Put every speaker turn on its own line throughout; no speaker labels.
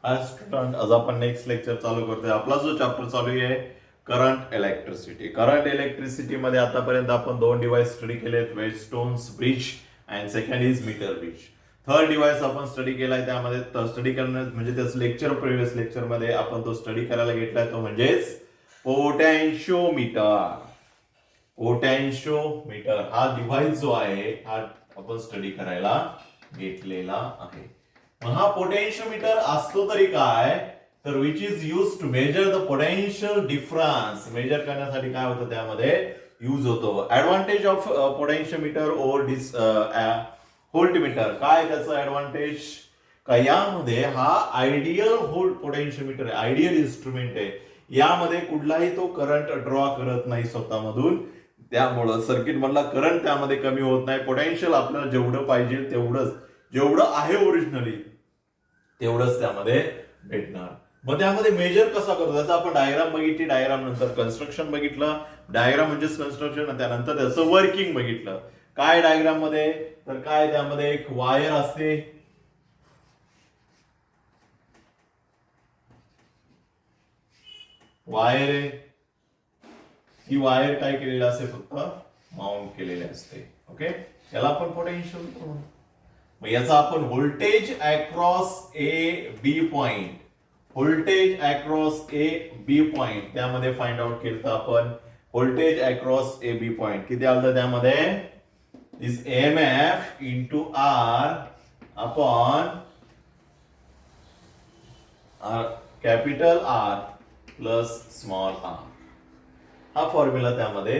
हाय student, आज आपण next lecture चालू करतोय. आपला जो चॅप्टर चालू आहे करंट इलेक्ट्रिसिटी. करंट इलेक्ट्रिसिटी मध्ये आतापर्यंत आपण दोन डिव्हाइस स्टडी केलेत, Wheatstone's bridge and second is meter bridge. Third device आपण स्टडी केलाय, त्यामध्ये स्टडी करण्या म्हणजे त्याचं लेक्चर प्रिव्हियस लेक्चर मध्ये आपण तो स्टडी करायला घेतलाय, तो म्हणजेच पोटॅन्शिओमीटर. पोटॅन्शिओमीटर हा डिव्हाइस जो आहे हा आपण स्टडी करायला घेतलेला आहे. मग हा पोटेन्शियोमीटर असतो तरी काय, तर which is use to measure the potential difference. Measure करण्यासाठी काय होतं त्यामध्ये यूज होतो. Advantage of potentiometer over voltmeter. काय त्याचं ऍडव्हान्टेज का, यामध्ये हा आयडियल पोटेन्शियोमीटर आहे, आयडियल इन्स्ट्रुमेंट आहे. यामध्ये कुठलाही तो करंट ड्रॉ करत नाही स्वतःमधून, त्यामुळं सर्किट मधला करंट त्यामध्ये कमी होत नाही. पोटेन्शियल आपल्याला जेवढं पाहिजे तेवढंच, जेवढं आहे ओरिजिनली तेवढंच त्यामध्ये भेटणार. मग त्यामध्ये मेजर कसा करतो त्याचा आपण डायग्राम बघितली, डायग्राम नंतर कन्स्ट्रक्शन बघितलं. डायग्राम म्हणजे कन्स्ट्रक्शन, त्यानंतर त्याचं वर्किंग बघितलं. काय डायग्राम मध्ये, तर काय त्यामध्ये एक वायर असते, वायर आहे. ही वायर काय केलेली असते, फक्त माउंट केलेली असते. ओके, याला आपण पोटेन्शियल म्हणतो. मग याचा आपण voltage across A B point, voltage across A B point त्यामध्ये फाइंड आउट केलं आपण. Voltage across A B point किती आलं त्यामध्ये, this MF into R upon capital R plus small R. हा फॉर्म्युला त्यामध्ये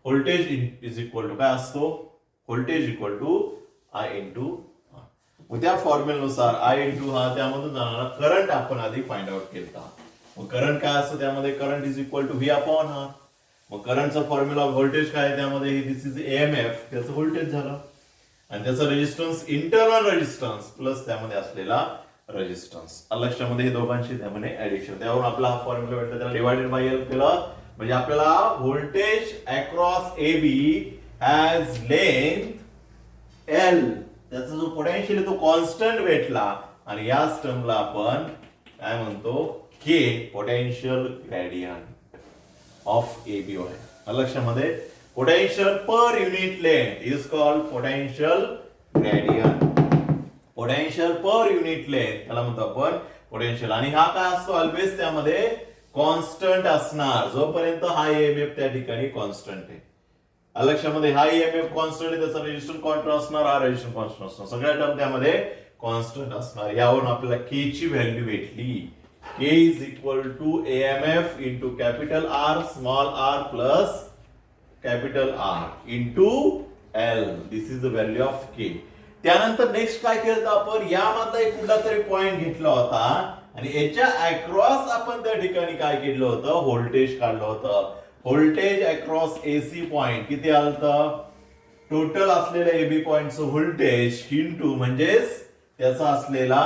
व्होल्टेज इज इक्वल टू काय असतो, voltage equal to I into. मग त्या फॉर्म्युलानुसार आय इंटू हा त्यामधून जाणारा करंट आपण आधी फाइंड आउट केला. मग करंट काय असतं त्यामध्ये, current is equal to V upon हा. मग करंटचा फॉर्म्युला व्होल्टेज काय आहे त्यामध्ये, दिस इज एएमएफ, त्याचं व्होल्टेज झालं. आणि त्याचा रेजिस्टन्स इंटरनल रेजिस्टन्स प्लस त्यामध्ये असलेला रेजिस्टन्स. लक्षामध्ये हे दोघांची त्यामध्ये ऍडिशन, त्यावरून आपला हा फॉर्म्युला भेटला. त्याला डिवायडेड बाय एल केलं म्हणजे आपल्याला voltage across A B has length L, त्याचा जो पोटेन्शियल आहे तो कॉन्स्टंट भेटला. आणि याच टर्मला आपण काय म्हणतो, K potential gradient of A B आहे. लक्षामध्ये potential per unit length is called potential gradient. Potential per unit length त्याला म्हणतो आपण पोटेन्शियल. आणि हा काय असतो, ऑलवेज त्यामध्ये कॉन्स्टंट असणार, जोपर्यंत हा ईएमएफ त्या ठिकाणी कॉन्स्टंट आहे. लक्षामध्ये हा ईएमएफ कॉन्स्टंट आहे, त्याचा रेजिस्टन्स कॉन्स्टंट असणार, हा रेजिस्टन्स कॉन्स्टंट असणार, सगळ्या टर्म त्यामध्ये कॉन्स्टंट असणार. यावरून आपल्याला के ची व्हॅल्यू भेटली. K is equal to AMF into capital R small R plus capital R into L. This is the value of K. त्यानंतर नेक्स्ट काय केलं आपण, यामधला एक कुठला तरी पॉइंट घेतला होता आणि याच्या अक्रॉस आपण त्या ठिकाणी काय केलं होतं, व्होल्टेज काढलं होतं. व्होल्टेज अक्रॉस एसी पॉइंट किती आलं, टोटल असलेल्या एबी पॉइंटचं व्होल्टेज इंटू म्हणजेच त्याचा असलेला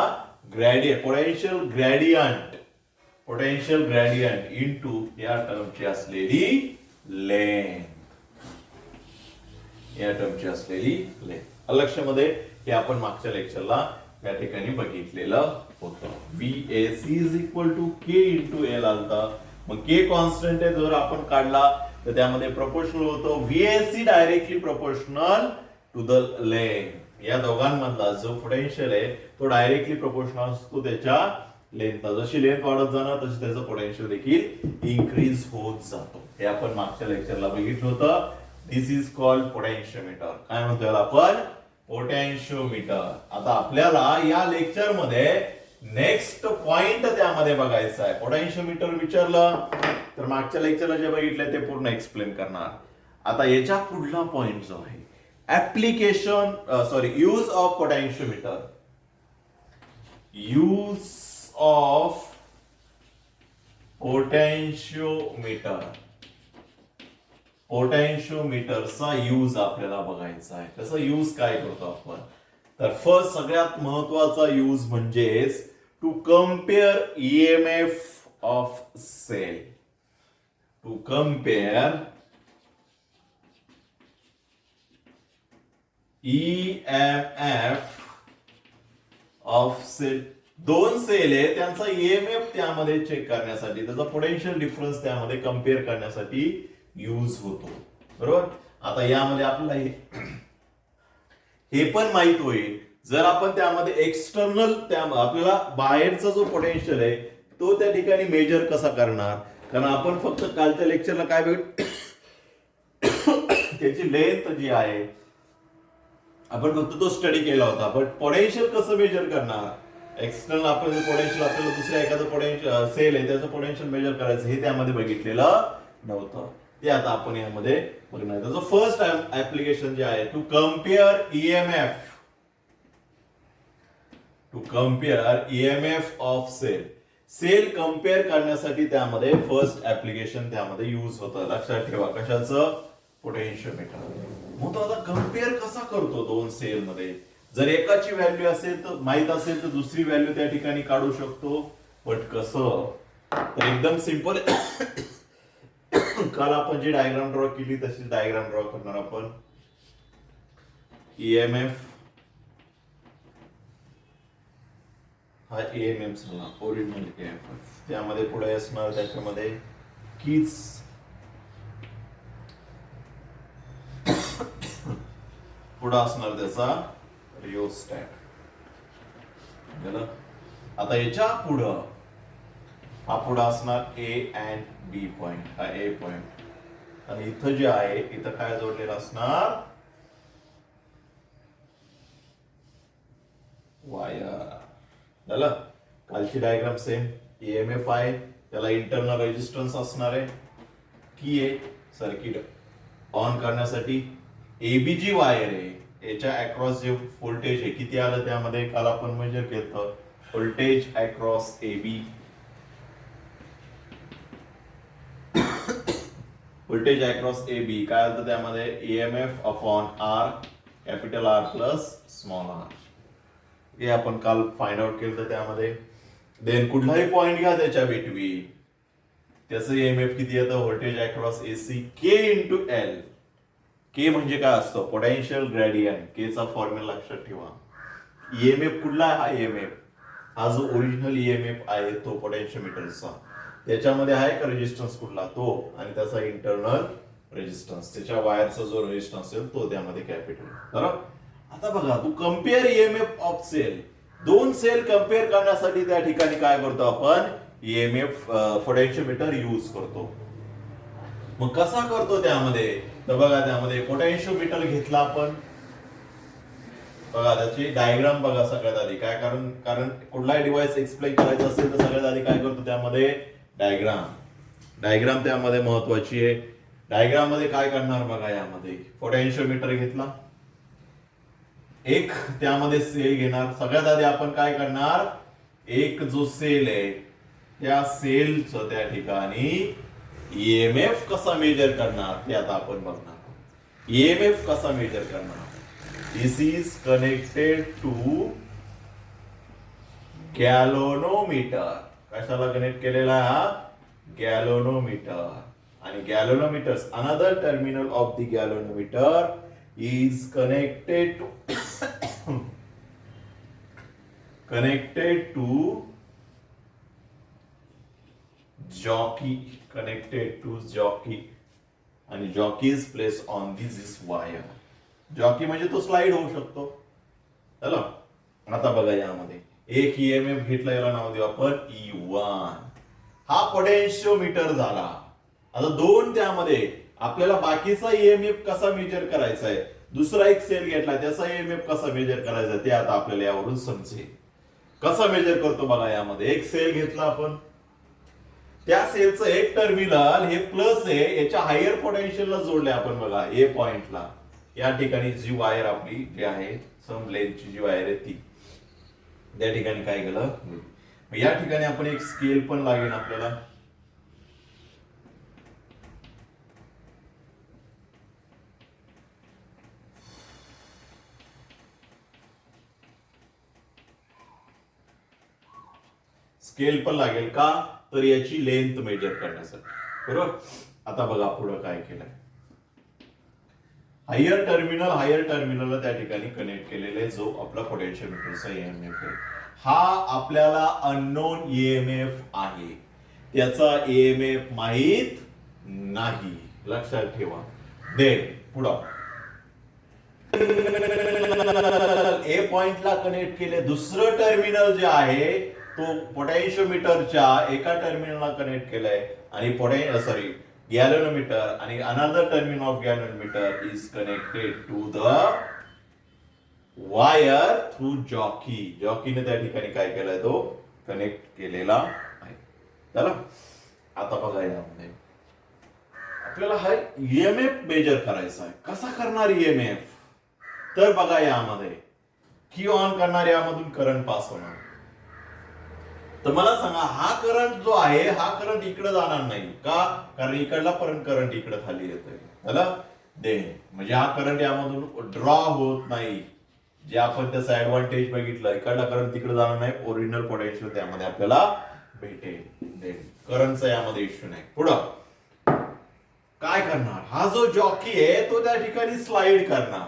gradient, potential gradient, potential gradient into या टर्मची असलेली लेंथ, या टर्मची असलेली लेंथ. लक्षामध्ये हे आपण मागच्या लेक्चरला या ठिकाणी बघितलेलं होतं. VAC is equal to K into L आलता. मग के कॉन्स्टंट आहे, जर आपण काढला तर त्यामध्ये प्रोपोर्शनल होतो. VAC directly proportional to the length. या दोघांमधला जो पोटेन्शियल आहे तो डायरेक्टली प्रोपोर्शनल असतो त्याच्या लेंथला. जशी लेंथ वाढत जाणार तशी त्याचं पोटेन्शियल देखील इन्क्रीज होत जातो. हे आपण मागच्या लेक्चरला बघितलं होतं. दिस इज कॉल्ड पोटेन्शियोमीटर. काय म्हणतो याला आपण, पोटेन्शियोमीटर. आता आपल्याला या लेक्चर मध्ये नेक्स्ट पॉइंट त्यामध्ये बघायचा आहे. पोटेन्शियोमीटर विचारलं तर मागच्या लेक्चरला जे बघितलं ते पूर्ण एक्सप्लेन करणार. आता याच्या पुढला पॉइंट जो आहे, application use of potentiometer. Use of potentiometer, पोटेन्शियोमीटरचा यूज आपल्याला बघायचा आहे. त्याचा यूज काय करतो आपण, तर फर्स्ट सगळ्यात महत्वाचा यूज म्हणजेच to compare EMF of cell. To compare EMF of दोन सेल आहे त्यांचा ईएमएफ त्यामध्ये चेक करण्यासाठी, त्याचा पोटेन्शियल डिफरन्स त्यामध्ये कम्पेअर करण्यासाठी यूज होतो. बरोबर. आता यामध्ये आपल्याला हे पण माहित होईल, जर आपण त्यामध्ये एक्सटर्नल आपल्याला बाहेरचा जो पोटेन्शियल आहे तो त्या ठिकाणी मेजर कसा करणार, कारण आपण फक्त कालच्या लेक्चरला काय त्याची लेंथ जी आहे आपण फक्त तो स्टडी केला होता, बट पोटेन्शियल कसं मेजर करणार, एक्सटर्नल आपण पोटेन्शियल आपल्याला दुसऱ्या एखादं पोटेन्शियल सेल आहे त्याचं पोटेन्शियल मेजर करायचं हे त्यामध्ये बघितलेलं नव्हतं. ते आता आपण यामध्ये बघणार. त्याचं फर्स्ट ऍप्लिकेशन जे आहे to compare EMF of cell compare करण्यासाठी त्यामध्ये फर्स्ट ऍप्लिकेशन त्यामध्ये यूज होतं. लक्षात ठेवा कशाचं, पोटेन्शियोमीटर. मग तो आता कम्पेअर कसा करतो दोन सेल मध्ये, जर एकाची व्हॅल्यू असेल तर माहित असेल तर दुसरी व्हॅल्यू त्या ठिकाणी काढू शकतो, बट कसं, तर एकदम सिंपल. काल आपण जी डायग्राम ड्रॉ केली तशीच डायग्राम ड्रॉ करणार आपण. ईएमएफ हा ईएमएफ झाला ओरिजिनल ईएमएफ, त्यामध्ये पुढे असणार त्याच्यामध्ये कीज, पुढे असणार त्याचा रिओस्टॅट. आता याच्या पुढं हा पुढे असणार ए अँड बी पॉइंट, हा ए पॉइंट, आणि इथं जे आहे इथं काय जोडलेलं असणार, वायर. झालं. कालची डायग्राम सेम. ईएमएफ आहे, त्याला इंटरनल रेजिस्टन्स असणार आहे, की आहे सर्किट ऑन करण्यासाठी. एबी जी वायर आहे याच्या अक्रॉस जे व्होल्टेज आहे किती आलं त्यामध्ये काल आपण मेजर केलं, voltage across AB, voltage across AB काय होतं त्यामध्ये, EMF upon R, capital R plus small R. हे आपण काल फाइंड आउट केलं त्यामध्ये. देन कुठलाही पॉइंट घ्या त्याच्या बिटवीन, त्याचं ईएमएफ किती येतं, व्होल्टेज अक्रॉस एसी के इंटू एल. के म्हणजे काय असतं, पोटेन्शियल ग्रेडियंट. के चा फॉर्म्युला लक्षात ठेवा. ईएमएफ कुठला आहे, हा ईएमएफ हा जो ओरिजिनल ईएमएफ आहे तो पोटेन्शियोमीटरचा, त्याच्यामध्ये आहे का रेजिस्टन्स कुठला, तो, आणि त्याचा इंटरनल रेजिस्टन्स, त्याच्या वायरचा जो रेजिस्टन्स असेल तो त्यामध्ये कॅपिटल. बरोबर. आता बघा, तू कम्पेअर ईएमएफ ऑफ सेल, दोन सेल कम्पेअर करण्यासाठी त्या ठिकाणी काय करतो आपण, ईएमएफ पोटेन्शियोमीटर यूज करतो. मग कसा करतो त्यामध्ये, तर बघा त्यामध्ये पोटेन्शियोमीटर घेतला आपण, बघा त्याची डायग्राम बघा सगळ्यात आधी काय, कारण कुठलाही डिव्हाइस एक्सप्लेन करायचं असेल तर सगळ्यात आधी काय करतो त्यामध्ये डायग्राम त्यामध्ये महत्वाची आहे. डायग्राम मध्ये काय करणार बघा, यामध्ये पोटेन्शियोमीटर घेतला, एक त्यामध्ये सेल घेणार. सगळ्यात आधी आपण काय करणार, एक जो सेल आहे त्या सेलचं त्या ठिकाणी ईएमएफ कसा मेजर करणार ते आता आपण बघणार. ईएमएफ कसा मेजर करणार, this is connected to galvanometer. कशाला कनेक्ट केलेला हा, गॅलोनोमीटर. आणि galvanometers, another terminal of the galvanometer is connected to jockey, आणि jockey is placed on this wire. Jockey म्हणजे तो स्लाइड होऊ शकतो. चला आता बघा, यामध्ये एक ईएमएफ घेतला, याला नाव देऊ आपण E1. हा पोटेन्शियोमीटर झाला. आता दोन त्यामध्ये आपल्याला बाकीचा ईएमएफ कसा मेजर करायचा आहे, दुसरा एक सेल घेतला त्याचा ईएमएफ कसा मेजर करायचा ते आता आपल्याला यावरून समजेल. कसा मेजर करतो बघा, यामध्ये एक सेल घेतला आपण, त्या सेलचं एक टर्मिनल हे प्लस आहे, याच्या हायर पोटेन्शियलला जोडले आपण बघा ए पॉइंटला. या ठिकाणी जी वायर आपली जी आहे सम लेंथची जी वायर आहे ती त्या ठिकाणी काय केलं, या ठिकाणी आपण एक स्केल पण लागेल आपल्याला. स्केल पण लागेल का, तर याची लेंथ मेजर करण्यासाठी. बरोबर. आता बघा पुढे काय केलंय, हायर टर्मिनलला त्या ठिकाणी कनेक्ट केलेले जो आपला पोटेन्शियोमीटरचा ईएमएफ आहे. हा आपल्याला अननोन ईएमएफ आहे, त्याचा ईएमएफ माहित नाही, लक्षात ठेवा. देन पुढं ए पॉइंटला कनेक्ट केले, दुसरं टर्मिनल जे आहे तो पोटेन्शियोमीटरच्या एका टर्मिनलला कनेक्ट केलंय आणि गॅल्व्हनोमीटर आणि another terminal of galvanometer is connected to the wire through जॉकीने त्या ठिकाणी काय केलंय, तो कनेक्ट केलेला आहे. चला आता बघा, यामध्ये आपल्याला हा ईएमएफ मेजर करायचा आहे. कसा करणार ईएमएफ? तर बघा, यामध्ये की ऑन करणार, यामधून करंट पास होणार. तर मला सांगा, हा करंट जो आहे हा करंट इकडे जाणार नाही का? कारण इकडला पर्यंत करंट इकडे खाली येतोय. देन म्हणजे हा करंट यामधून ड्रॉ होत नाही, जे आपण त्याचा ऍडव्हान्टेज बघितलं. इकडला करंट तिकडे जाणार नाही, ओरिजिनल पोटेन्शियल त्यामध्ये आपल्याला भेटेल. देन करंटचा यामध्ये इश्यू नाही. पुढं काय करणार, हा जो जॉकी आहे तो त्या ठिकाणी स्लाइड करणार.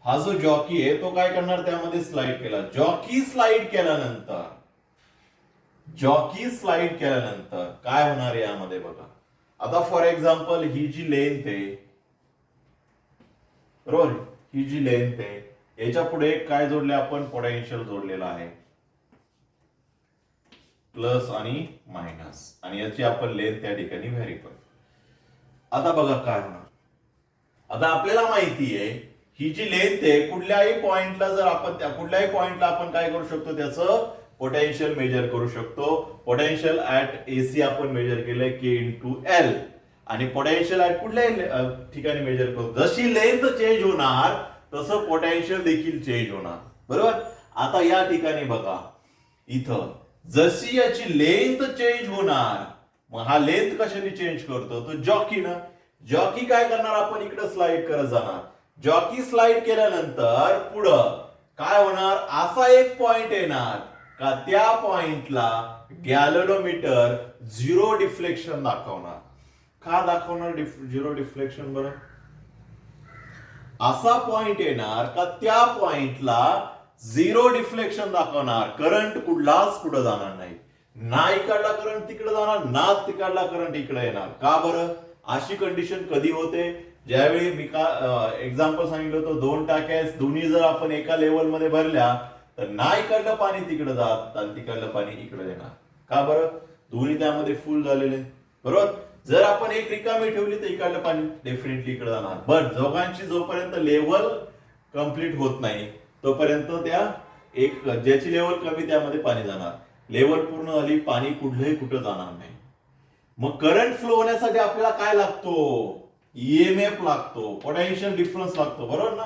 हा जो जॉकी आहे तो काय करणार, त्यामध्ये स्लाइड केला. जॉकी स्लाइड केल्यानंतर काय होणार यामध्ये बघा. आता फॉर एक्झाम्पल ही जी लेंथ आहे, बरोबर, ही जी लेंथ आहे याच्या पुढे काय जोडले आपण, पोटेन्शियल जोडलेला आहे, प्लस आणि मायनस, आणि याची आपण लेंथ त्या ठिकाणी व्हॅरी करतो. आता बघा काय होणार. आता आपल्याला माहिती आहे ही जी लेंथ आहे, कुठल्याही पॉइंटला जर आपण कुठल्याही पॉइंटला आपण काय करू शकतो, त्याचं पोटेन्शियल मेजर करू शकतो. पोटेन्शियल ऍट एसी आपण मेजर केलंय के इंटू एल, आणि पोटेन्शियल ऍट कुठल्याही ठिकाणी मेजर करू. जशी लेंथ चेंज होणार तसं पोटेन्शियल देखील चेंज होणार, बरोबर. आता या ठिकाणी बघा, इथं जशी याची लेंथ चेंज होणार, मग हा लेंथ कशाने चेंज करतो, तो जॉकीनं. जॉकी काय करणार, आपण इकडे स्लाइड करत जाणार. जॉकी स्लाइड केल्यानंतर पुढं काय होणार, असा एक पॉइंट येणार का त्या पॉइंटला गॅल्व्हनोमीटर झिरो डिफ्लेक्शन दाखवणार. का दाखवणार झिरो डिफ्लेक्शन? बरं, असा पॉइंट येणार का त्या पॉइंटला झिरो डिफ्लेक्शन दाखवणार. करंट कुठलाच पुढे जाणार नाही, ना इकडला करंट तिकडे जाणार, ना तिकडला करंट इकडे येणार. का बरं? अशी कंडिशन कधी होते, ज्यावेळी मी का एक्झाम्पल सांगितलं होतं, दोन टाक्या दोन्ही जर आपण एका लेवल मध्ये भरल्या तर ना इकडलं पाणी तिकडे जात आणि तिकडलं पाणी इकडे येणार. का बरं? दोन्ही त्यामध्ये फुल झालेले, बरोबर. जर आपण एक रिकामी ठेवली तर इकडलं पाणी डेफिनेटली इकडे जाणार. बट दोघांची जोपर्यंत लेवल कम्प्लीट होत नाही तोपर्यंत त्या एक ज्याची लेवल कमी त्यामध्ये पाणी जाणार. लेवल पूर्ण झाली, पाणी कुठलंही कुठं जाणार नाही. मग करंट फ्लो होण्यासाठी आपल्याला काय लागतो? ईएमएफ लागतो, पोटेन्शियल डिफरन्स लागतो, बरोबर ना.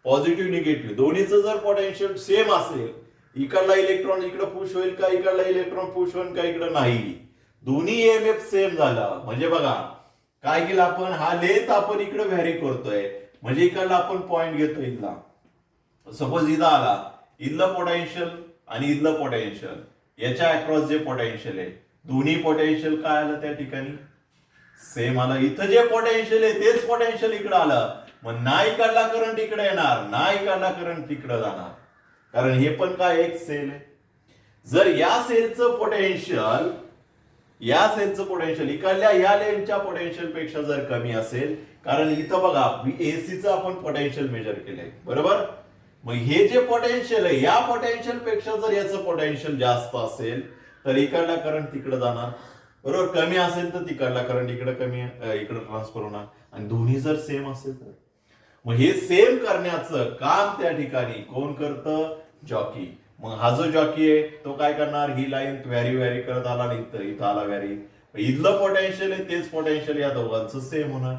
पॉझिटिव्ह निगेटिव्ह दोन्हीचं जर पोटेन्शियल सेम असेल, इकडला इलेक्ट्रॉन इकडे पुश होईल का, इकडला इलेक्ट्रॉन पुश होईल का, इकडे नाही, दोन्ही ईएमएफ सेम झाला म्हणजे बघा काय केलं आपण, हा लेंथ आपण इकडे व्हॅरी करतोय, म्हणजे इकडला आपण पॉइंट घेतो इथला. सपोज इथं आला, इथलं पोटेन्शियल आणि इथलं पोटेन्शियल याच्या अक्रॉस जे पोटेन्शियल आहे, दोन्ही पोटेन्शियल काय आलं त्या ठिकाणी सेम आलं. इथं जे पोटेन्शियल आहे तेच पोटेन्शियल इकडे आलं, मग ना इकडला करंट इकडे येणार, ना इकडला करंट तिकडे जाणार, कारण हे पण काय एक सेल आहे. जर या सेलचं पोटेन्शियल इकडल्या या लेनच्या पोटेन्शियल पेक्षा जर कमी असेल, कारण इथं बघा एसीचं आपण पोटेन्शियल मेजर केलंय, बरोबर. मग हे जे पोटेन्शियल आहे या पोटेन्शियल पेक्षा जर याचं पोटेन्शियल जास्त असेल तर इकडला करंट तिकडे जाणार, बरोबर. कमी असेल तर तिकडला करंट इकडे इकडे ट्रान्सफर होणार, आणि दोन्ही जर सेम असेल तर. मग हे सेम करण्याचं काम त्या ठिकाणी कोण करतं? जॉकी. मग हा जो जॉकी आहे तो काय करणार, ही लाईन व्हॅरी करत आला आणि इथं आला व्हॅरी. इथलं पोटेन्शियल आहे तेच पोटेन्शियल या दोघांचं सेम होणार.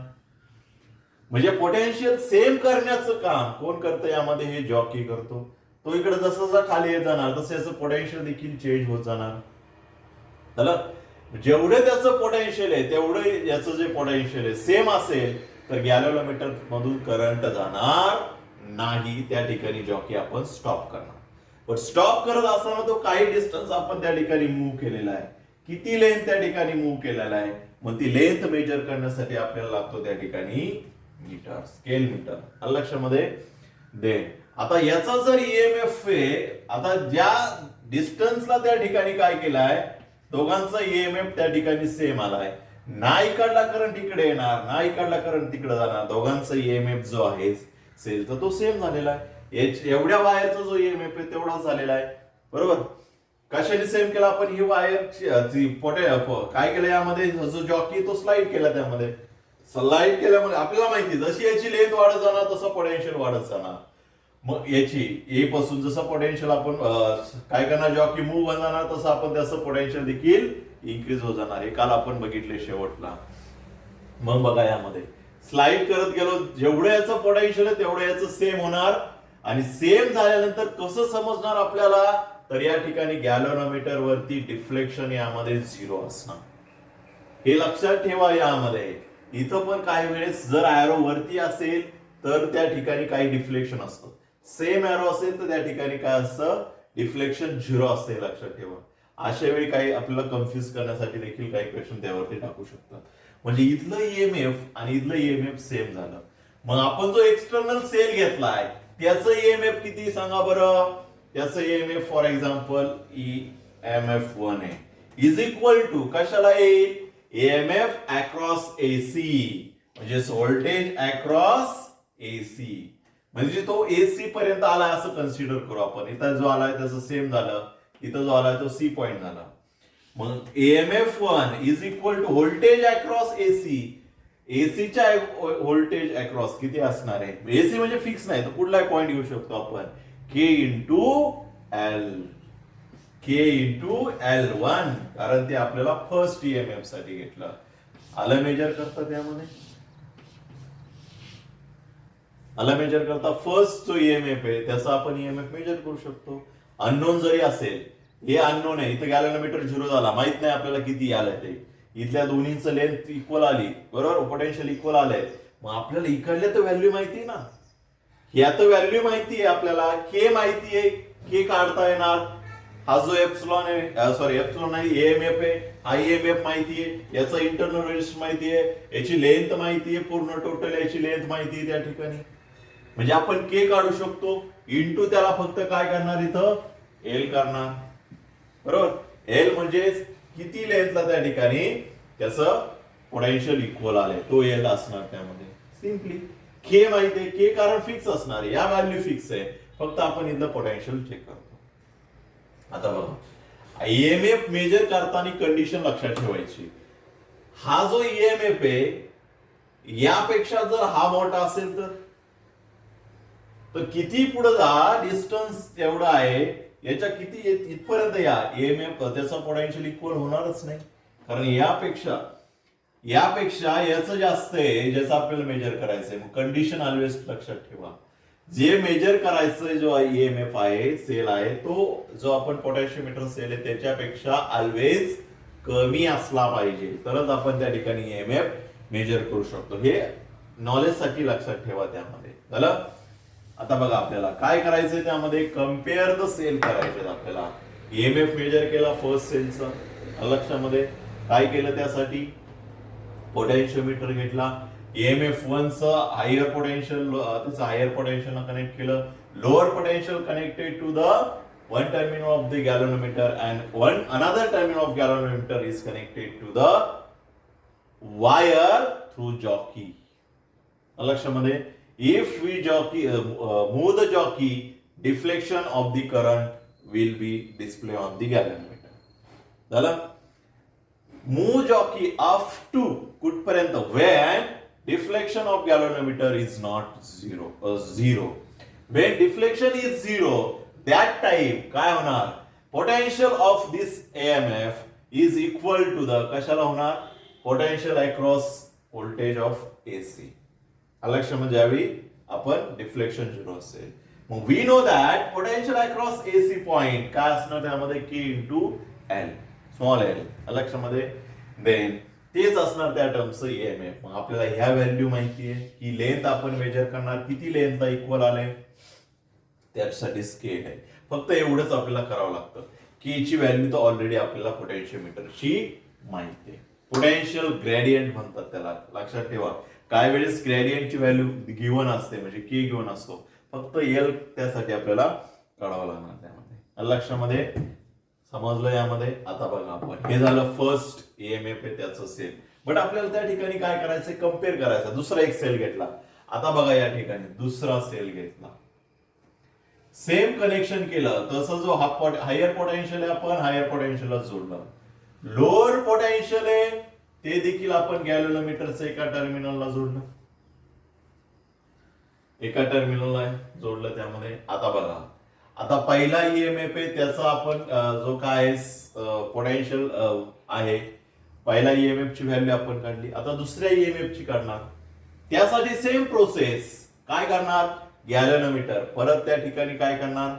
म्हणजे पोटेन्शियल सेम करण्याचं काम कोण करतं यामध्ये? हे जॉकी करतो. तो इकडे जसं जसं खाली येत जाणार तसं याचं पोटेन्शियल देखील चेंज होत जाणार. चला, जेवढे त्याचं पोटेन्शियल आहे तेवढं याचं जे पोटेन्शियल आहे सेम असेल तर गॅल्व्हनोमीटर मधून करंट जाणार नाही. त्या ठिकाणी जॉकी आपण स्टॉप करणार. पण स्टॉप करत असताना तो काही डिस्टन्स आपण त्या ठिकाणी मूव्ह केलेला आहे. किती लेंथ त्या ठिकाणी मूव्ह केलेला आहे, मग ती लेंथ मेजर करण्यासाठी आपल्याला लागतो त्या ठिकाणी मीटर, स्केल मीटर. आलं लक्षामध्ये. देन आता याचा जर ईएमएफ आहे, आता ज्या डिस्टन्सला त्या ठिकाणी काय केलाय, दोघांचा ईएमएफ त्या ठिकाणी सेम आलाय. ना इकडला करंट इकडे येणार, ना इकडला करंट तिकडे जाणार, दोघांचा ईएमएफ जो आहे सेलचा तो सेम झालेला आहे. एवढ्या वायरचा जो ईएमएफ आहे तेवढाच झालेला आहे. बरोबर. कशाने सेम केला आपण, ही वायर काय केलं यामध्ये, जो जॉकी तो स्लाइड केला, त्यामध्ये स्लाइड केल्यामुळे आपल्याला माहिती जशी याची लेंथ वाढत जाणार तसं पोटेन्शियल वाढत जाणार. मग याची ए पासून जसं पोटेन्शियल आपण काय करणार, जॉकी मूव्ह जाणार तसं आपण त्याचं पोटेन्शियल देखील इन्क्रीज होत जाणार. हे काल आपण बघितले शेवटला. मग बघा यामध्ये स्लाइड करत गेलो, जेवढं याचं पोटेन्शियल आहे तेवढं याचं सेम होणार. आणि सेम झाल्यानंतर कसं समजणार आपल्याला, तर या ठिकाणी गॅल्व्हनोमीटर वरती डिफ्लेक्शन यामध्ये 0 असणार. हे लक्षात ठेवा. यामध्ये इथं पण काही वेळेस जर एरो वरती असेल तर त्या ठिकाणी काही डिफ्लेक्शन असतं, सेम एरो असेल तर त्या ठिकाणी काय असतं, डिफ्लेक्शन 0 असते. लक्षात ठेवा. अशा वेळी काही आपल्याला कन्फ्युज करण्यासाठी देखील काही क्वेश्चन त्यावरती टाकू शकतात. म्हणजे इथलं ईएमएफ आणि इथलं ईएमएफ सेम झालं. मग आपण जो एक्सटर्नल सेल घेतलाय त्याचं ईएमएफ किती सांगा बरं. त्याचं ईएमएफ फॉर एक्झाम्पल EMF1 आहे इज इक्वल टू कशाला येईल, EMF अक्रॉस AC, म्हणजे व्होल्टेज अक्रॉस AC. म्हणजे तो AC पर्यंत आलाय असं कन्सिडर करू आपण. इथं जो आलाय त्याचं सेम झालं, इथं जो आलाय तो C पॉइंट झाला. मग EMF1 is equal to voltage across AC. एसीच्या व्होल्टेज अक्रॉस किती असणार आहे, एसी म्हणजे फिक्स नाही तर कुठलाही पॉइंट घेऊ शकतो आपण, K into L. K into L1, कारण ते आपल्याला फर्स्ट ईएमएफ साठी घेतलं. आलं मेजर करता त्यामध्ये, आलं मेजर करता फर्स्ट जो ईएमएफ आहे त्याचा आपण ईएमएफ मेजर करू शकतो. अननोन जरी असेल, हे अननोन आहे, इथं गॅल्व्हनोमीटर 0 झाला, माहित नाही आपल्याला किती आलंय ते. इथल्या दोन्हीचं लेंथ इक्वल आली, बरोबर, पोटेन्शियल इक्वल आलंय. मग आपल्याला इकडल्या तर व्हॅल्यू माहिती ना, ह्या तर व्हॅल्यू माहिती आहे आपल्याला, के माहिती आहे, के काढता येणार. हा जो एप्सिलॉन आहे, सॉरी एप्सिलॉन नाही, ईएमएफ आहे, हा ईएमएफ माहिती आहे, याचा इंटरनल रेजिस्टन्स माहिती आहे, याची लेंथ माहिती आहे, पूर्ण टोटल याची लेंथ माहिती आहे त्या ठिकाणी. म्हणजे आपण के काढू शकतो. इंटू त्याला फक्त काय करणार इथं, एल करणार. बरोबर. एल म्हणजे किती लेंथला त्या ठिकाणी त्याचं पोटेन्शियल इक्वल आलंय तो एल असणार त्यामध्ये. सिंपली के माहिती आहे, के कारण फिक्स असणार आहे, या व्हॅल्यू फिक्स आहे, फक्त आपण इथलं पोटेन्शियल चेक करतो. आता बघा, ईएमएफ मेजर करताना कंडिशन लक्षात ठेवायची. हा जो ईएमएफ आहे यापेक्षा जर हा मोठा असेल तर किती पुढे जा, डिस्टन्स एवढा आहे, याच्या किती इथपर्यंत या ईएमएफ त्याचा पोटेन्शियल इक्वल होणारच नाही, कारण यापेक्षा याचं जास्त आहे ज्याचं आपल्याला मेजर करायचंय. मग कंडिशन ऑलवेज लक्षात ठेवा, जे मेजर करायचं जो ईएमएफ आहे, सेल आहे, तो जो आपण पोटॅशियोमीटर सेल आहे त्याच्यापेक्षा ऑलवेज कमी असला पाहिजे, तरच आपण त्या ठिकाणी ईएमएफ मेजर करू शकतो. हे नॉलेज साठी लक्षात ठेवा त्यामध्ये. झालं. आता बघा आपल्याला काय करायचंय, त्यामध्ये कम्पेअर द सेल करायचे आपल्याला. ईएमएफ मेजर केला फर्स्ट सेलचं, लक्षामध्ये काय केलं, त्यासाठी पोटेन्शियोमीटर घेतला, EMF1 चं हायर पोटेन्शियल, त्याचं हायर पोटेन्शियल कनेक्ट केलं, lower potential connected to the one terminal of the galvanometer and another terminal of galvanometer is connected to the wire through jockey. लक्षामध्ये, if we move the jockey, deflection of the current will be displayed on the galvanometer. झालं. Move jockey up to कुठपर्यंत, when deflection of galvanometer is not zero. When deflection is zero, that time काय होणार, potential of this EMF is equal to the कशाला होणार, potential across voltage of AC. लक्षामध्ये ज्यावेळी आपण deflection 0 असेल, मग we know that potential across AC point काय असणार त्यामध्ये, K into L, small L. लक्षामध्ये. देन तेच असणार त्या टर्मचं ईएमएफ. मग आपल्याला ह्या व्हॅल्यू माहिती आहे, ही लेंथ आपण मेजर करणार, किती लेंथला इक्वल आले त्यासाठी स्केल आहे. फक्त एवढंच आपल्याला करावं लागतं. की ची व्हॅल्यू तर ऑलरेडी आपल्याला पोटेन्शियोमीटरची माहिती आहे. पोटेन्शियल ग्रेडियंट म्हणतात त्याला, लक्षात ठेवा. काय वेळेस ग्रेडियंटची व्हॅल्यू गिव्हन असते म्हणजे के गिव्हन असतो, फक्त एल त्यासाठी आपल्याला काढावं लागणार त्यामध्ये. लक्षामध्ये समजलं यामध्ये. आता बघा आपण हे झालं फर्स्ट ईएमएफ आहे त्याचं सेल, बट आपल्याला त्या ठिकाणी काय करायचंय, कम्पेअर करायचं. दुसरा एक सेल घेतला. आता बघा या ठिकाणी दुसरा सेल घेतला, सेम कनेक्शन केलं, तसं जो हायर पोटेन्शियल आहे आपण हायर पोटेन्शियलला जोडलं. लोअर पोटेन्शियल आहे ते देखील आपण गॅल्व्हनोमीटरचं एका टर्मिनलला जोडलं, एका टर्मिनलला जोडलं त्यामध्ये. आता बघा, आता पहिला ईएमएफ आहे त्याचा आपण जो काय पोटेन्शियल आहे, पहिला ईएमएफ ची व्हॅल्यू आपण काढली. आता दुसऱ्या ईएमएफ ची काढणार, त्यासाठी सेम प्रोसेस. काय करणार, गॅल्व्हनोमीटर परत त्या ठिकाणी काय करणार,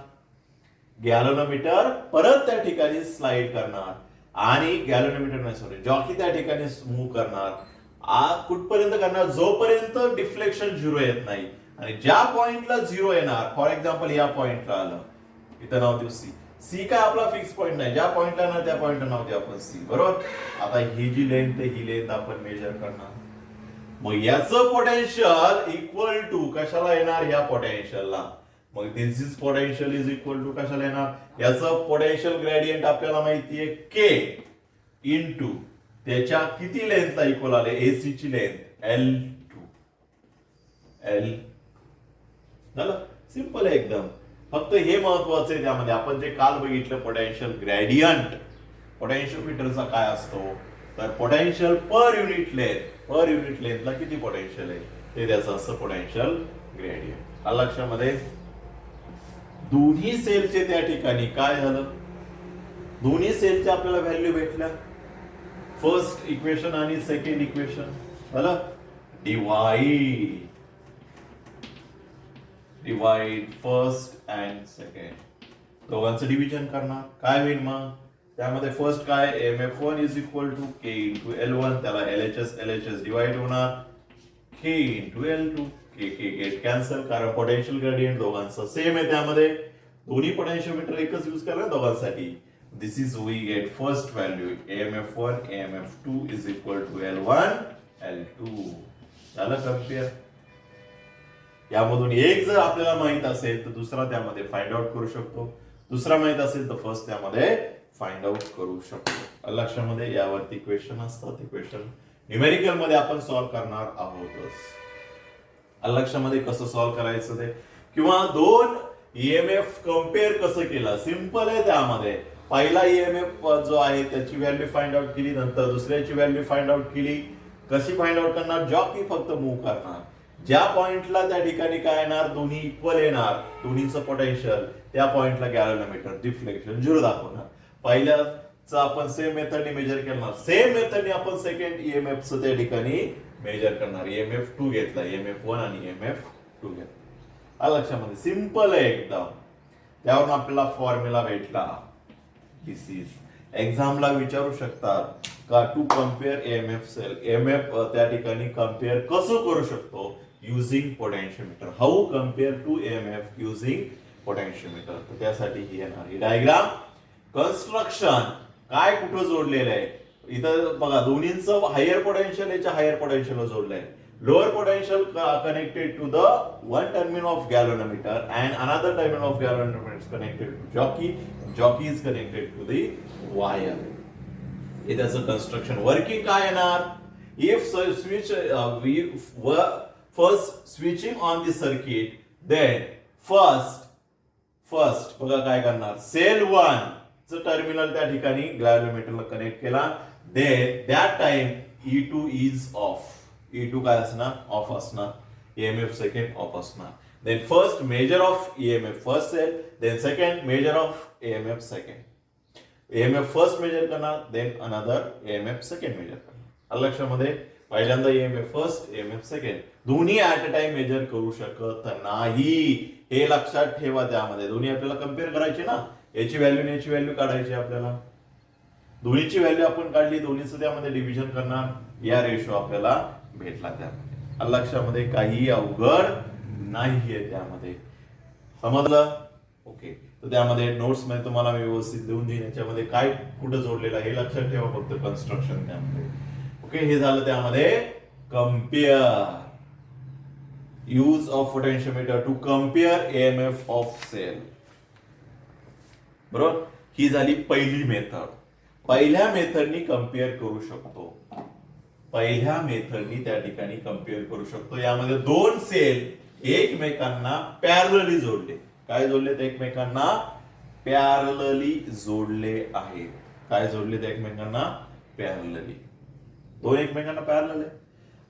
गॅल्व्हनोमीटर परत त्या ठिकाणी स्लाइड करणार आणि गॅल्व्हनोमीटर नाही सॉरी जॉकी त्या ठिकाणी मूव्ह करणार. कुठपर्यंत करणार, जोपर्यंत डिफ्लेक्शन 0 येत नाही. आणि ज्या पॉइंटला 0 येणार, फॉर एक्झाम्पल या पॉइंटला आलं, इथं नाव देऊ सी. सी काय आपला फिक्स पॉइंट नाही, ज्या पॉइंटला ना त्या पॉइंटला नाव देऊ आपण सी, बरोबर. आता ही जी लेंथ आहे ही लेंथ आपण मेजर करणार. मग याचं पोटेन्शियल इक्वल टू कशाला येणार, ह्या पोटेन्शियलला. मग this is potential is equal to कशाला येणार, याचं पोटेन्शियल ग्रेडियंट आपल्याला माहितीये के इनटू त्याच्या किती लेंथला इक्वल आले, एसी ची लेंथ L2. L झालं, सिंपल आहे एकदम. फक्त हे महत्वाचं आहे त्यामध्ये, आपण जे काल बघितलं पोटेन्शियल ग्रेडियंट, पोटेन्शियोमीटरचा काय असतो, तर पोटेन्शियल पर युनिट लेंथला किती पोटेन्शियल आहे ते त्याचं असतं पोटेन्शियल ग्रेडियंट. लक्षामध्ये. दोन्ही सेलचे त्या ठिकाणी काय झालं, दोन्ही सेलच्या आपल्याला व्हॅल्यू भेटल्या, फर्स्ट इक्वेशन आणि सेकंड इक्वेशन. झालं, डिवाइड फर्स्ट अँड सेकंड, दोघांचं डिव्हिजन करणार. काय होईल मग त्यामध्ये, फर्स्ट काय MF1 is equal to K into L1, त्याला LHS डिवाइड होणार K into L2, K get cancel, कारण पोटेन्शियल ग्रेडियंट दोघांचं सेम आहे त्यामध्ये. दोन्ही पोटेन्शियोमीटर एकच यूज केलं दोघांसाठी. This is we get first value AMF1 AMF2 is equal to L1 L2. झालं कम्पेअर. यामधून एक जर आपल्याला माहित असेल तर दुसरा त्यामध्ये फाइंड आउट करू शकतो, दुसरा माहित असेल तर फर्स्ट त्यामध्ये फाइंड आउट करू शकतो. लक्षामध्ये यावरती क्वेश्चन असतात, ते क्वेश्चन न्यूमेरिकल मध्ये आपण सॉल्व्ह करणार आहोतच. लक्षामध्ये कसं सॉल्व्ह करायचं ते, किंवा दोन ईएमएफ कम्पेअर कसं केलं, सिंपल आहे. त्यामध्ये पहिला ईएमएफ जो आहे त्याची व्हॅल्यू फाइंड आउट केली, नंतर दुसऱ्याची व्हॅल्यू फाइंड आउट केली. कशी फाइंड आउट करणार, जॉकी फक्त मूव्ह करणार, ज्या पॉइंटला त्या ठिकाणी काय येणार, दोन्ही इक्वल येणार, दोन्हीचं पोटेन्शियल, त्या पॉइंटला गॅल्व्हनोमीटर डिफ्लेक्शन 0 दाखवणार. पहिल्याच आपण सेम मेथडने मेजर करणार, सेम मेथडने आपण सेकंड ईएमएफ चं त्या ठिकाणी मेजर करणार. EMF2 घेतला, EMF1 आणि EMF2 घेतला. लक्षामध्ये सिंपल आहे एकदम. त्यावरून आपल्याला फॉर्म्युला भेटला. दिस इज एक्झामला विचारू शकतात का टू कम्पेअर EMF सेल, EMF त्या ठिकाणी कम्पेअर कसं करू शकतो using potentiometer, how compare to EMF using potentiometer. तर त्यासाठी ही येणार ही डायग्राम. कन्स्ट्रक्शन काय कुठं जोडलेलं आहे, इथं बघा दोन्हींचं हायर पोटेन्शियल याच्या हायर पोटेन्शियलला जोडलंय. Lower potential connected to the one terminal of galvanometer and another terminal of galvanometer is connected to jockey is connected to the wire. हे त्याचं कन्स्ट्रक्शन. वर्किंग काय येणार, if switch first switching on the circuit, then first बघा काय करणार, cell 1 चं terminal त्या ठिकाणी गॅल्व्हनोमीटरला कनेक्ट केला, then that time E2 is off. E2 काय असणार, ऑफ असणार. EMF सेकंड ऑफ असणार. Then first measure of EMF first cell, then second measure of EMF second. EMF first measure करणार, then another EMF second measure करणार. लक्षामध्ये पहिल्यांदा EMF first EMF second दोन्ही at a time measure करू शकत नाही, हे लक्षात ठेवा. त्यामध्ये दोन्ही आपल्याला कम्पेअर करायचे ना, याची व्हॅल्यू आणि याची व्हॅल्यू काढायची आपल्याला. दोन्हीची व्हॅल्यू आपण काढली, दोन्हीचं त्यामध्ये डिव्हिजन करणार, या रेशो आपल्याला भेटला त्यामध्ये. लक्षामध्ये काही अवघड नाहीये त्यामध्ये. समजलं? ओके. तर त्यामध्ये नोट्स मध्ये तुम्हाला व्यवस्थित लिहून देईन, याच्यामध्ये काय कुठं जोडलेलं आहे हे लक्षात ठेवा फक्त कन्स्ट्रक्शन त्यामध्ये. ओके, हे झालं त्यामध्ये compare, use of potentiometer to compare EMF of cell. बरोबर, ही झाली पहिली मेथड. पहिल्या मेथडनी कम्पेअर करू शकतो. पहिल्या मेथडनी त्या ठिकाणी कम्पेअर करू शकतो. यामध्ये दोन सेल एकमेकांना पॅरलली जोडले. काय जोडले ते एकमेकांना? पॅरलली जोडले आहेत. काय जोडले ते एकमेकांना? पॅरलली. दोन एकमेकांना पॅरलल आहे.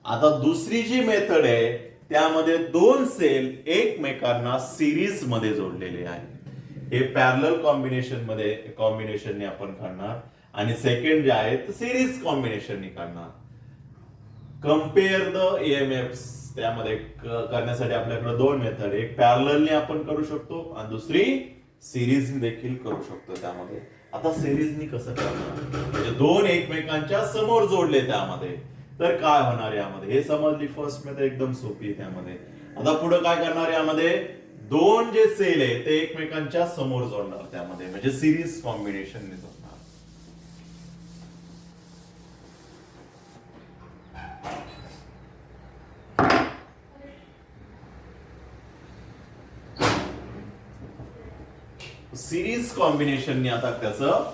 आता दुसरी जी मेथड आहे त्यामध्ये दोन सेल एकमेकांना सिरीज मध्ये जोडलेले आहेत. हे पॅरलल कॉम्बिनेशनने आपण काढणार आणि सेकंड जे आहे ते सिरीज कॉम्बिनेशनने काढणार. कम्पेअर द EMF त्यामध्ये करण्यासाठी आपल्याकडे दोन मेथड, एक पॅरललने आपण करू शकतो आणि दुसरी सिरीज देखील करू शकतो. त्यामध्ये आता सिरीजनी कसं करणार? म्हणजे दोन एकमेकांच्या समोर जोडले त्यामध्ये, तर काय होणार यामध्ये हे समजली. फर्स्ट मेथड एकदम सोपी आहे त्यामध्ये. आता पुढे काय करणार? यामध्ये दोन जे सेल आहे ते एकमेकांच्या समोर जोडणार त्यामध्ये, म्हणजे सिरीज कॉम्बिनेशनने जोडणार. सिरीज कॉम्बिनेशनने आता त्याचं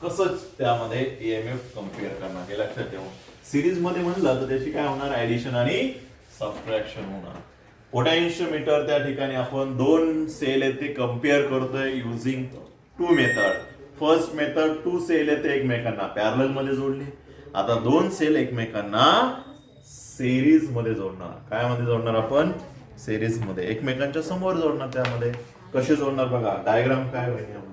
कसं त्यामध्ये EMF कम्पेअर करणार हे लक्षात ठेवा. सिरीज मध्ये म्हणलं तर त्याची काय होणार? ऍडिशन आणि सबट्रॅक्शन होणार. पोटेन्शियोमीटर त्या ठिकाणी आपण दोन सेल आहेत ते कम्पेअर करतोय using two method. First method two cell आहेत ते एकमेकांना पॅरलल मध्ये जोडले. आता दोन सेल एकमेकांना सिरीज मध्ये जोडणार. काय मध्ये जोडणार आपण? सिरीज मध्ये. एकमेकांच्या समोर जोडणार. त्यामध्ये कसे जोडणार बघा, डायग्राम काय होईल यामध्ये.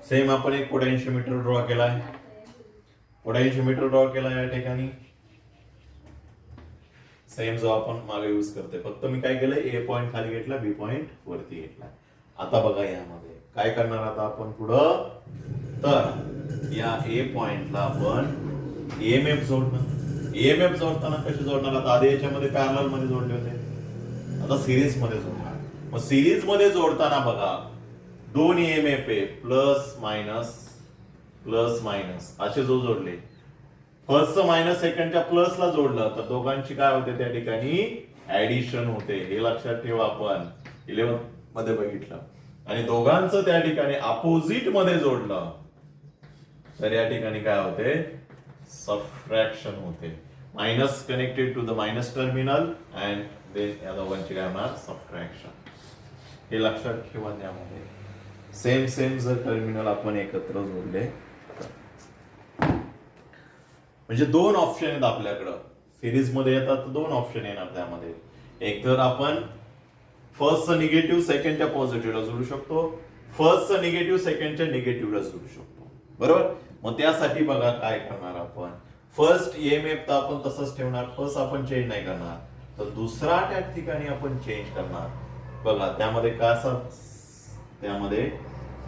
सेम आपण एक पोटेन्शियोमीटर ड्रॉ केलाय. पोटेन्शियोमीटर ड्रॉ केला या ठिकाणी. सेम जो आपण मागे यूज करतोय, फक्त मी काय केलंय, ए पॉइंट खाली घेतला, बी पॉइंट वरती घेतला. आता बघा यामध्ये काय करणार आता आपण पुढं, तर या ए पॉइंटला आपण EMF जोडणार. EMF जोडताना कसे जोडणार? आता आधी याच्यामध्ये पॅरलल मध्ये जोडले होते, आता सिरीज मध्ये जोडणार. मग सिरीज मध्ये जोडताना बघा दोन EMF आहे, प्लस मायनस असे जो जोडले. फर्स्ट मायनस सेकंडच्या प्लसला जोडलं तर दोघांची काय होते त्या ठिकाणी? ऍडिशन होते. हे लक्षात ठेवा, आपण 11 मध्ये बघितलं. आणि दोघांचं त्या ठिकाणी अपोजिट मध्ये जोडलं तर या ठिकाणी काय होते? सबट्रॅक्शन होते. Minus connected to the minus terminal and then या दोघांची काय होणार? सबट्रॅक्शन. हे लक्षात ठेवा. त्यामध्ये सेम जर टर्मिनल आपण एकत्र जोडले म्हणजे दोन ऑप्शन आहेत आपल्याकडं. सिरीज मध्ये येतात तर दोन ऑप्शन येणार त्यामध्ये. एक तर आपण फर्स्ट निगेटिव्ह सेकंडच्या पॉझिटिव्हला जोडू शकतो, फर्स्ट निगेटिव्ह सेकंडच्या निगेटिव्हला जोडू शकतो. बरोबर. मग त्यासाठी बघा काय करणार आपण, फर्स्ट EMF तर आपण तसंच ठेवणार, फर्स्ट आपण चेंज नाही करणार, तर दुसरा त्या ठिकाणी आपण चेंज करणार. बघा त्यामध्ये त्यामध्ये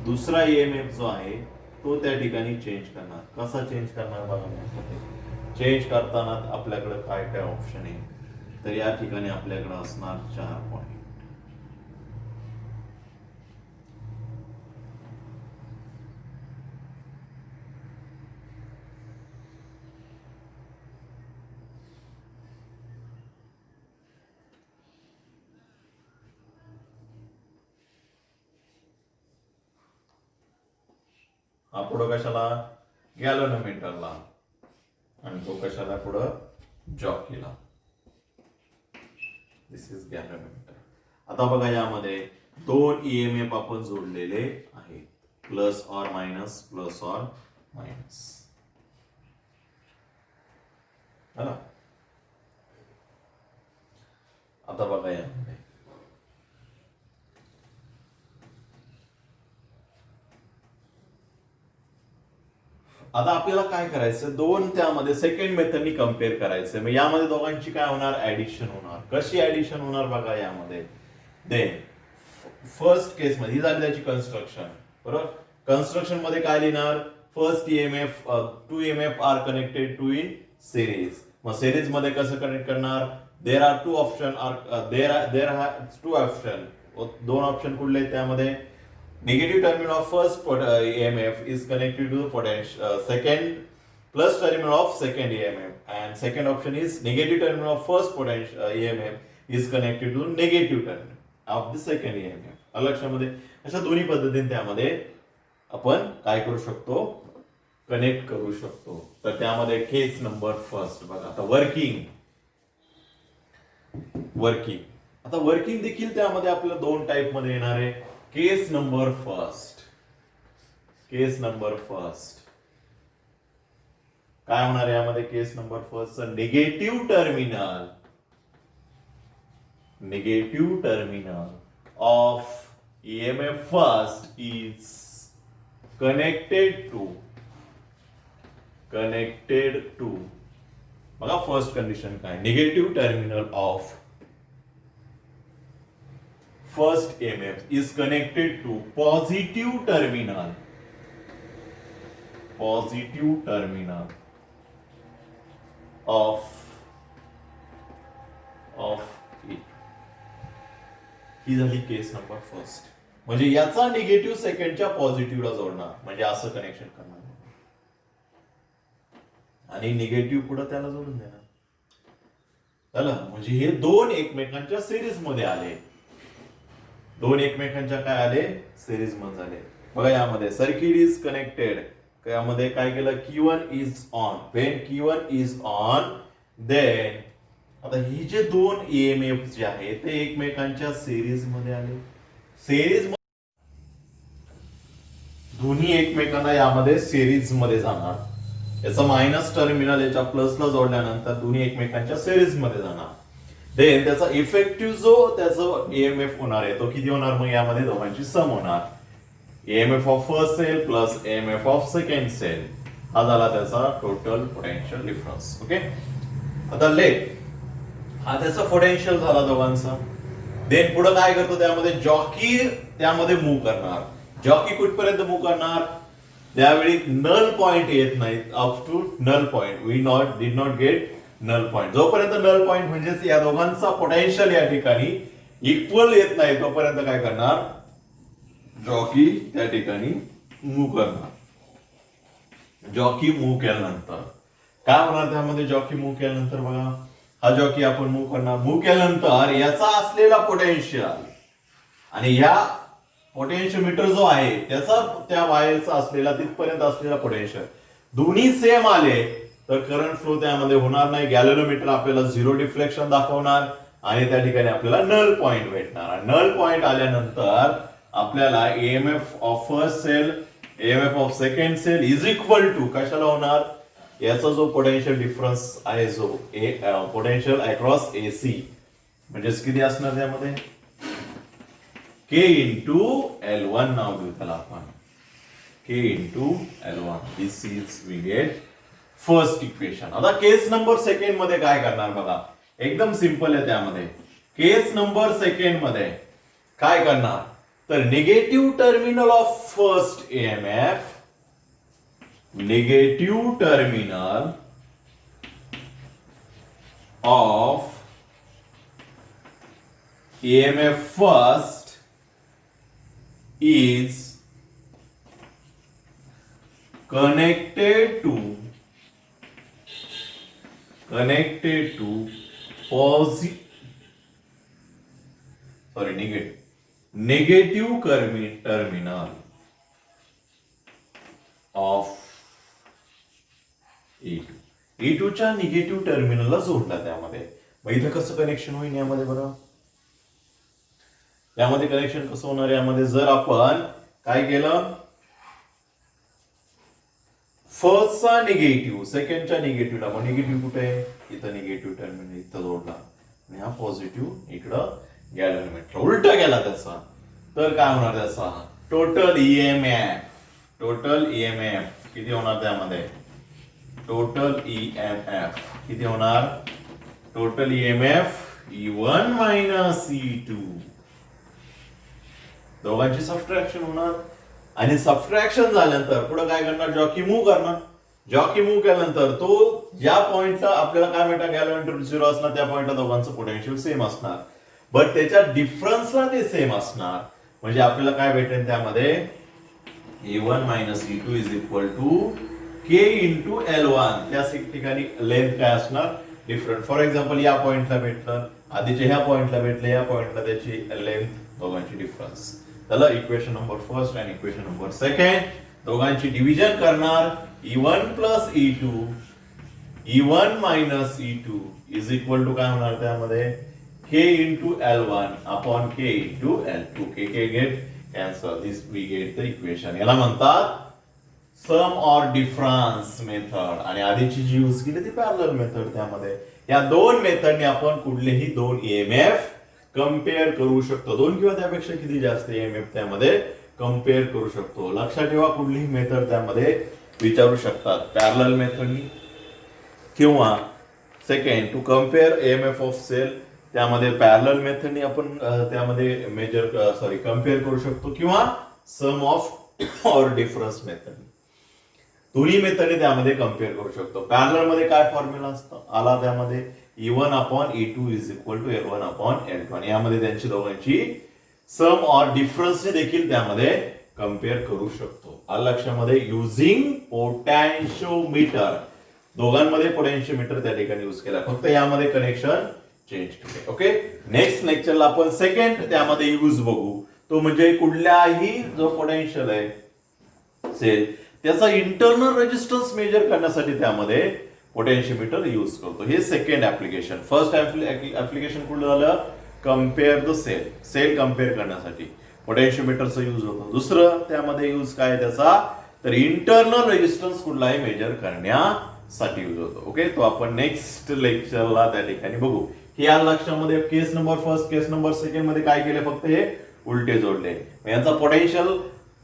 दुसरा EMF जो आहे तो त्या ठिकाणी चेंज करणार. कसा चेंज करणार बघा. चेंज करताना आपल्याकडे काय काय ऑप्शन आहे, तर या ठिकाणी आपल्याकडे असणार 4 पॉइंट. हा पुढं कशाला? गॅल्व्हनोमीटरला. आणि तो कशाला पुढं? जॉकीला. दिस इज गॅल्व्हनोमीटर. आता बघा यामध्ये दोन EMF आपण जोडलेले आहेत. Plus or minus plus or minus. आता बघा यामध्ये आता आपल्याला काय करायचं, दोन त्यामध्ये सेकंड मेथडनी कम्पेअर करायचं. मग यामध्ये दोघांची काय होणार, ऍडिशन होणार. कशी ऍडिशन होणार बघा यामध्ये. देन फर्स्ट केस मध्ये ही झाली त्याची कन्स्ट्रक्शन, बरोबर. कन्स्ट्रक्शन मध्ये काय लिहिणार, first EMF, two EMF are connected to in series. मग सिरीज मध्ये कसं कनेक्ट करणार, there are two option are there two option, दोन ऑप्शन कुठले आहेत त्यामध्ये. Negative terminal of first EMF is connected to the potential second plus terminal of second EMF, and second option is negative terminal of first potential EMF is connected to negative terminal of the second EMF. लक्षामध्ये अशा दोन्ही पद्धतीने त्यामध्ये आपण काय करू शकतो, connect करू शकतो. तर त्यामध्ये केस नंबर फर्स्ट बघा. आता वर्किंग आता वर्किंग देखील त्यामध्ये आपल्याला दोन टाइप मध्ये येणार आहे. केस नंबर फर्स्ट काय होणार यामध्ये, case number first negative terminal of EMF first is connected to बघा फर्स्ट कंडिशन काय, negative terminal of first EMF is connected to positive terminal of it. ही झाली केस नंबर फर्स्ट. म्हणजे याचा निगेटिव्ह सेकंडच्या पॉझिटिव्हला जोडणार, म्हणजे असं कनेक्शन करणार आणि निगेटिव्ह पुढे त्याला जोडून देणार. झालं. म्हणजे हे दोन एकमेकांच्या सिरीज मध्ये आले, दोन एकमेकांच्या काय आले, सिरीज मध्ये झाले. बघा यामध्ये सर्किट इज कनेक्टेड, यामध्ये काय केलं, Q1 is on. When Q1 is on then आता ही जे दोन ईएमएफ जे आहेत ते एकमेकांच्या सिरीज मध्ये आले. सिरीज दोन्ही एकमेकांना यामध्ये सिरीज मध्ये जाणार. याचा मायनस टर्मिनल याच्या प्लसला जोडल्यानंतर दोन्ही एकमेकांच्या सिरीज मध्ये जाणार. देन त्याचा इफेक्टिव्ह जो त्याचा ईएमएफ होणार आहे तो किती होणार, मग यामध्ये दोघांची सम होणार. EMF of first cell plus EMF of second cell, हा झाला त्याचा टोटल पोटेन्शियल डिफरन्स. ओके. आता लेट हा त्याचा पोटेन्शियल झाला दोघांचा. देन पुढे काय करतो, त्यामध्ये जॉकी त्यामध्ये मूव्ह करणार. जॉकी कुठपर्यंत मूव्ह करणार, त्यावेळी नल पॉइंट येत नाही, up to null point. We did not get null point. जोपर्यंत नल पॉइंट म्हणजेच या दोघांचा पोटेन्शियल या ठिकाणी इक्वल येत नाही तोपर्यंत काय करणार, जॉकी त्या ठिकाणी मूव्ह करणार. जॉकी मूव्ह केल्यानंतर काय होणार, त्यामध्ये जॉकी मूव्ह केल्यानंतर बघा हा जॉकी आपण मूव्ह करणार. मूव्ह केल्यानंतर याचा असलेला पोटेन्शियल आणि या पोटेन्शियोमीटर जो आहे त्याचा त्या वायरचा असलेला तिथपर्यंत असलेला पोटेन्शियल दोन्ही सेम आले तर करंट फ्लो त्यामध्ये होणार नाही. गॅलेनोमीटर आपल्याला झिरो डिफ्लेक्शन दाखवणार आणि त्या ठिकाणी आपल्याला नल पॉइंट भेटणार. नल पॉइंट आल्यानंतर आपल्याला EMF of first cell EMF of second cell is equal to कशाला होणार, याचा जो पोटेन्शियल डिफरन्स आहे जो पोटेन्शियल अक्रॉस एसी म्हणजे किती असणार त्यामध्ये, के इंटू L1 नाव देऊ त्याला आपण, K into L1. This is we get first equation. आता केस नंबर सेकंड मध्ये काय करणार बघा, एकदम सिंपल आहे. त्यामध्ये केस नंबर सेकंड मध्ये काय करणार, तर negative terminal of first EMF, negative terminal of EMF first is connected to negative terminal of E2. E2 च्या निगेटिव्ह टर्मिनलला जोडला त्यामध्ये. मग इथं कसं कनेक्शन होईल यामध्ये बरं, यामध्ये कनेक्शन कसं होणार, यामध्ये जर आपण काय केलं फर्स्टचा निगेटिव्ह, सेकंडच्या निगेटिव्हला, मग निगेटिव्ह कुठे आहे? इथं निगेटिव्ह टर्मिनल इथं जोडला आणि हा पॉझिटिव्ह इकडं गॅल्व्हनोमीटर उलटा गेला त्याचा, तर काय होणार त्याचा टोटल ईएमएफ किती होणार त्यामध्ये? टोटल ईएमएफ किती होणार? Total EMF E1 minus E2, दोघांची सबट्रॅक्शन होणार आणि सबट्रॅक्शन झाल्यानंतर पुढे काय करणार? जॉकी मूव्ह करणार. जॉकी मूव्ह केल्यानंतर तो ज्या पॉइंटला आपल्याला काय भेटणार गॅल्व्हनोमीटर 0 असणार त्या पॉइंटला दोघांचं पोटेन्शियल सेम असणार, बट त्याच्या डिफरन्सला ते सेम असणार. म्हणजे आपल्याला काय भेटेल त्यामध्ये? E1 minus E2 is equal to K into L1. त्या ठिकाणी लेंथ काय असणार? डिफरंट. फॉर एक्झाम्पल या पॉइंटला भेटलं, आधीच्या ह्या पॉइंटला भेटले, या पॉइंटला त्याची लेंथ, दोघांची डिफरन्स. त्याला इक्वेशन नंबर फर्स्ट आणि इक्वेशन नंबर सेकंड दोघांची डिव्हिजन करणार. E1 plus E2, E1 minus E2 is equal to काय होणार त्यामध्ये? K into L1 upon K into L2. K get cancel, this we get the equation. याला म्हणतात सम or difference method. आणि आधीची जी use केली ती पॅरलल मेथड. त्यामध्ये या दोन मेथडने आपण कुठलेही दोन ईएमएफ कम्पेअर करू शकतो. दोन किंवा त्यापेक्षा किती जास्त ईएमएफ त्यामध्ये कम्पेअर करू शकतो. लक्षात ठेवा, कुठलीही मेथड त्यामध्ये विचारू शकतात. पॅरलल मेथडनी किंवा second to compare EMF of cell, त्यामध्ये पॅरलल मेथडनी आपण त्यामध्ये कम्पेअर करू शकतो, किंवा sum of or difference method, दोन्ही मेथडने त्यामध्ये कम्पेअर करू शकतो. पॅरलल मध्ये काय फॉर्म्युला असतो आला त्यामध्ये? E1 upon E2 is equal to L1 upon L2. आणि यामध्ये त्यांची दोघांची सम ऑर डिफरन्सने देखील त्यामध्ये कम्पेअर करू शकतो. आलं लक्षामध्ये? युझिंग पोटॅन्शिओमीटर, दोघांमध्ये पोटॅन्शिओमीटर त्या ठिकाणी युज केला, फक्त यामध्ये कनेक्शन चेंज केले. ओके, नेक्स्ट लेक्चरला आपण सेकंड त्यामध्ये यूज बघू, तो म्हणजे कुठल्याही जो पोटेन्शियल आहे सेल त्याचा इंटरनल रेजिस्टन्स मेजर करण्यासाठी त्यामध्ये पोटेन्शियोमीटर यूज करतो. हे सेकंड ऍप्लिकेशन. फर्स्ट ऍप्लिकेशन कुठलं झालं? कम्पेअर द सेल कम्पेअर करण्यासाठी पोटेन्शियोमीटरचा यूज होतो. दुसरं त्यामध्ये यूज काय त्याचा? तर इंटरनल रेजिस्टन्स कुठलाही मेजर करण्यासाठी यूज होतो. ओके, तो आपण नेक्स्ट लेक्चरला त्या ठिकाणी बघू. या लक्षामध्ये केस नंबर फर्स्ट, केस नंबर सेकंड मध्ये काय केले? फक्त हे उलटे जोडले. यांचा पोटेन्शियल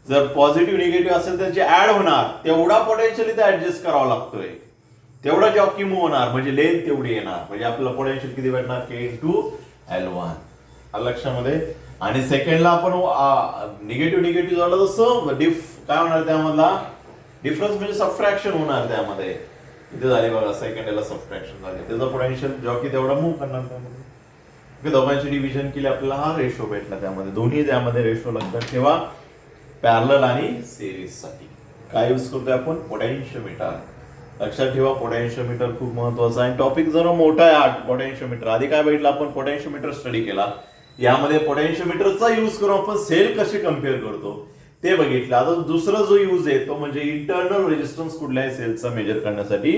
जर पॉझिटिव्ह निगेटिव्ह असेल त्याचे ऍड होणार, तेवढा पोटेन्शियल इथे ऍडजस्ट करावा लागतोय, तेवढा जॉकी मूव्ह होणार, म्हणजे लेंथ तेवढी येणार. म्हणजे आपल्याला पोटेन्शियल किती भेटणार? K into L1. लक्षामध्ये. आणि सेकंडला आपण निगेटिव्ह जोडला तर काय होणार त्यामधला? डिफरन्स म्हणजे सबट्रॅक्शन होणार त्यामध्ये. इथे झाले बघा, सेकंडला सबट्रॅक्शन झाले, त्याचा पोटेन्शियल जॉकी तेवढा मूव्ह करणार त्यामध्ये. दोघांची डिव्हिजन केली, आपल्याला हा रेशो भेटला त्यामध्ये. दोन्ही त्यामध्ये रेशो लक्षात ठेवा. पॅरलल आणि सिरीज साठी काय यूज करतोय आपण? पोटेन्शियोमीटर. लक्षात ठेवा, पोटेन्शियोमीटर खूप महत्वाचा आहे. टॉपिक जरा मोठा आहे पोटेन्शियोमीटर. आधी काय बघितलं आपण? पोटेन्शियोमीटर स्टडी केला. यामध्ये पोटेन्शियोमीटरचा यूज करून आपण सेल कसे कम्पेअर करतो ते बघितलं. आता दुसरा जो यूज आहे तो म्हणजे इंटरनल रेजिस्टन्स कुठल्याही सेलचा मेजर करण्यासाठी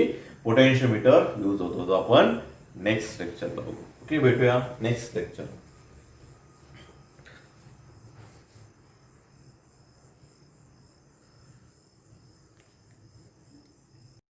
पोटेन्शियोमीटर यूज होतो, जो आपण नेक्स्ट लेक्चरला बघू. ओके, भेटूया नेक्स्ट लेक्चर.